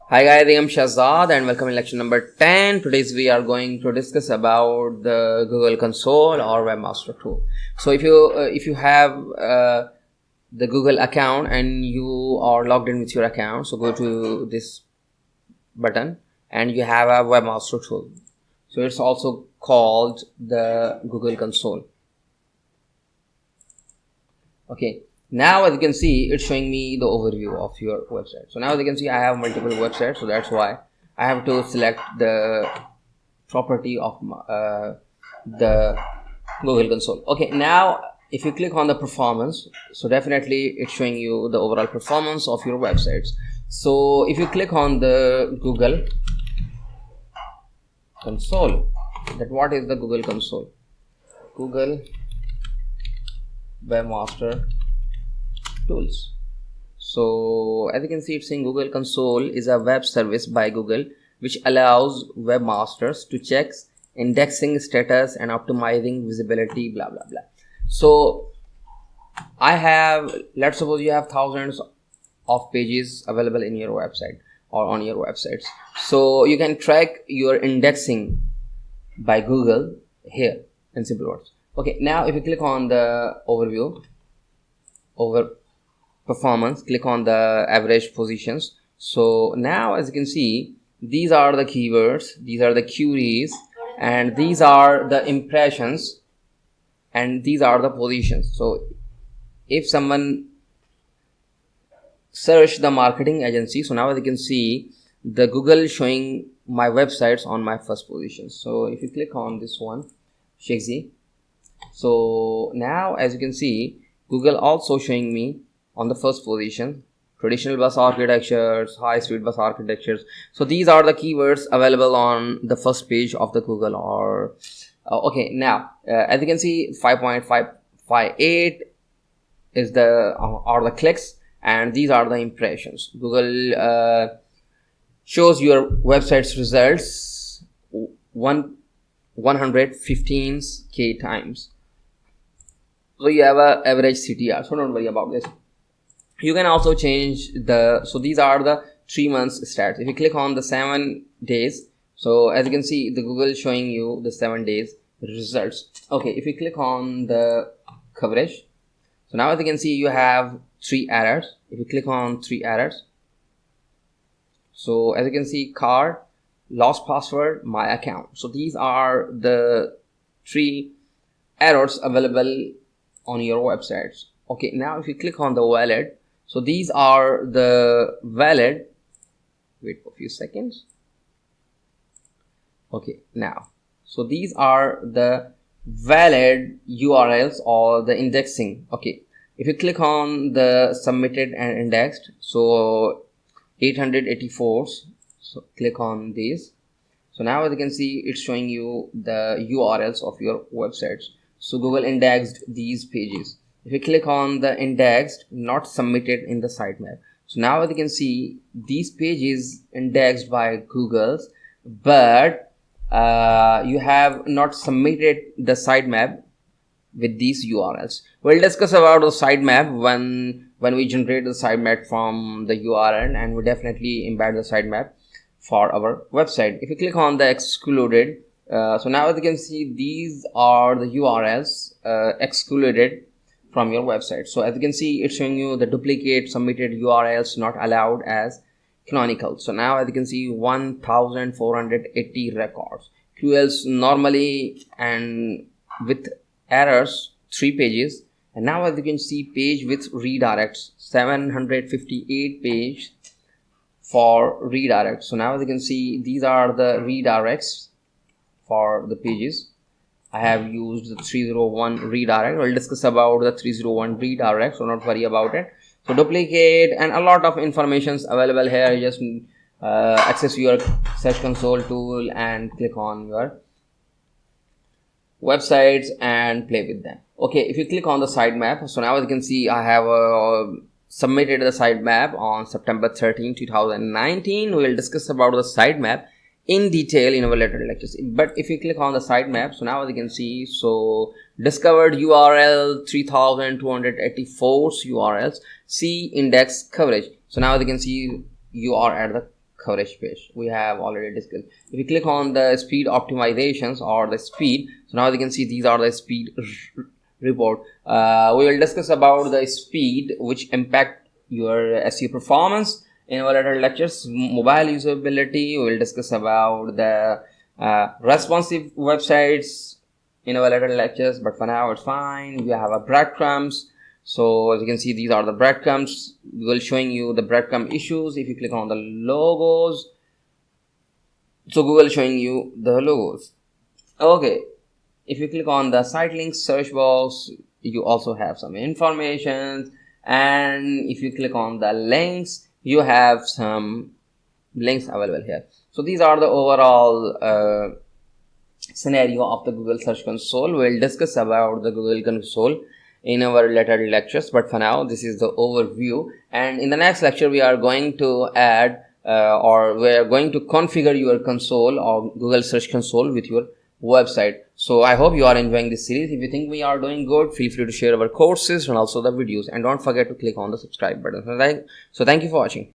Hi guys, I am Shakzee and welcome in lecture number 10. Today we are going to discuss about the Google Console or Webmaster tool. So if you have the Google account and you are logged in with your account, so go to this button and you have a Webmaster tool. So it's also called the Google Console. Okay, now as you can see, it's showing me the overview of your website. So now as you can see, I have multiple websites, so that's why I have to select the property of the Google Console. Okay, now if you click on the performance, so definitely it's showing you the overall performance of your websites. So if you click on the Google Console, that what is the Google Console? Google Webmaster tools. So as you can see, it's saying Google Console is a web service by Google which allows webmasters to check indexing status and optimizing visibility, blah blah blah. So I have, let's suppose you have thousands of pages available in your website or on your websites, so you can track your indexing by Google here in simple words. Okay, now if you click on the overview over performance, click on the average positions. So now as you can see, these are the keywords, these are the queries, and these are the impressions, and these are the positions. So if someone search the marketing agency, so now as you can see, the Google is showing my websites on my first position. So if you click on this one, Shakzee, so now as you can see, Google also showing me on the first position traditional bus architectures, high speed bus architectures. So these are the keywords available on the first page of the Google. Or okay, now as you can see, 5.558 is the are the clicks, and these are the impressions. Google shows your website's results 115k times. So you have a average CTR, so don't worry about this. You can also change the, so these are the 3 months stats. If you click on the 7 days, so as you can see, the Google is showing you the 7 days results. Okay, if you click on the coverage, so now as you can see, you have 3 errors. If you click on 3 errors, so as you can see, card, lost password, my account. So these are the 3 errors available on your websites. Okay, now if you click on the valid, so these are the valid, wait for a few seconds. Okay, now so these are the valid URLs or the indexing. Okay, if you click on the submitted and indexed, so 884, so click on these. So now as you can see, it's showing you the URLs of your websites. So Google indexed these pages. If you click on the indexed, not submitted in the sitemap, so now as you can see, these pages indexed by Google's, but you have not submitted the sitemap with these URLs. We'll discuss about the sitemap when we generate the sitemap from the URL, and we definitely embed the sitemap for our website. If you click on the excluded, so now as you can see, these are the URLs excluded from your website. So as you can see, it's showing you the duplicate submitted URLs not allowed as canonical. So now as you can see, 1480 records, QLs normally and with errors 3 pages, and now as you can see, page with redirects 758 page for redirect. So now as you can see, these are the redirects for the pages. I have used the 301 redirect. We'll discuss about the 301 redirect, so not worry about it. So duplicate and a lot of informations available here. You just access your search console tool and click on your websites and play with them. Okay, if you click on the sitemap, so now as you can see, I have submitted the sitemap on September 13, 2019. We will discuss about the sitemap in detail in our later lectures. But if you click on the sitemap, so now as you can see, so discovered URL 3284 URLs, see index coverage. So now as you can see, you are at the coverage page. We have already discussed. If you click on the speed optimizations or the speed, so now you can see these are the speed report. We will discuss about the speed which impact your SEO performance in our later lectures. Mobile usability, we will discuss about the responsive websites in our later lectures, but for now it's fine. We have a breadcrumbs. So as you can see, these are the breadcrumbs. We will showing you the breadcrumb issues. If you click on the logos, so Google showing you the logos. Okay, if you click on the site links search box, you also have some information, and if you click on the links, you have some links available here. So these are the overall scenario of the Google Search Console. We'll discuss about the Google Console in our later lectures, but for now this is the overview, and in the next lecture we are going to add or we are going to configure your console or Google Search Console with your website. So I hope you are enjoying this series. If you think we are doing good, feel free to share our courses and also the videos, and don't forget to click on the subscribe button. So thank you for watching.